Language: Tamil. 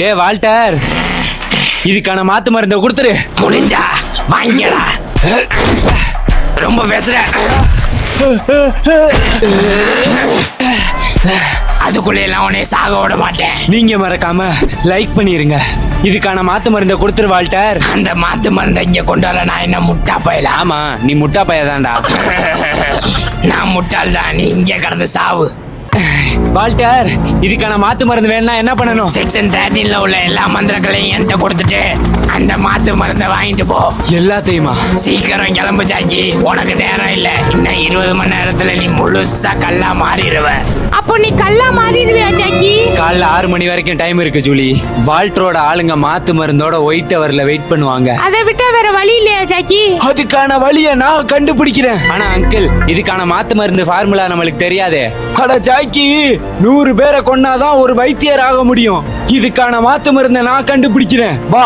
டே வால்டர், இதுக்கான மாத்து மருந்தை கொடுத்துரு. முடிஞ்சா வாங்கிக்கடா. ரொம்ப பேசுற. அதுக்குள்ள எல்லாம் உன்னை சாக விட மாட்டேன். நீங்க மறக்காம லைக் பண்ணிருங்க. இதுக்கான மாத்து மருந்தை கொடுத்துரு வால்டர். அந்த மாத்து மருந்தை இங்க கொண்டு வர நான் என்ன முட்டா பயலா? ஆமா, நீ முட்டா பையதான்டா. நான் முட்டாள் தான், நீ இங்கே கடந்து சாவு. வால்டர், இதுக்கான மாத்து மருந்து வேணும்னா என்ன பண்ணணும்? செக்ஷன் 13ல உள்ள எல்லா மந்திரங்களையும் என்கிட்ட கொடுத்துட்டு அந்த மாத்து மருந்தை வாங்கிட்டு போ. எல்லாத்தையுமா? சீக்கிரம் கிளம்பு ஜாக்கி, உனக்கு நேரம் இல்ல. இன்னும் 20 மணி நேரத்துல நீ முழுசா கல்லா மாறிடுவ. அப்போ நீ கல்லா மாறிடுவியா ஜாக்கி? காலைல 6 மணி வரைக்கும் டைம் இருக்கு ஜூலி. வால்டரோட ஆளுங்க மாத்து மருந்தோட ஒயிட் ஹவர்ல வெயிட் பண்ணுவாங்க. அதை விட்டா வேற வழி இல்லையா ஜாக்கி? அதுக்கான வழியை நான் கண்டுபிடிக்கிறேன். ஆனா அங்கிள், இதுக்கான மாத்து மருந்து ஃபார்முலா நம்மளுக்கு தெரியாதே. அட ஜாக்கி, 100 பேரை கொன்னாதான் ஒரு வைத்தியர் ஆக முடியும். இதுக்கான மாத்து மருந்தை நான் கண்டுபிடிக்கிறேன். வா.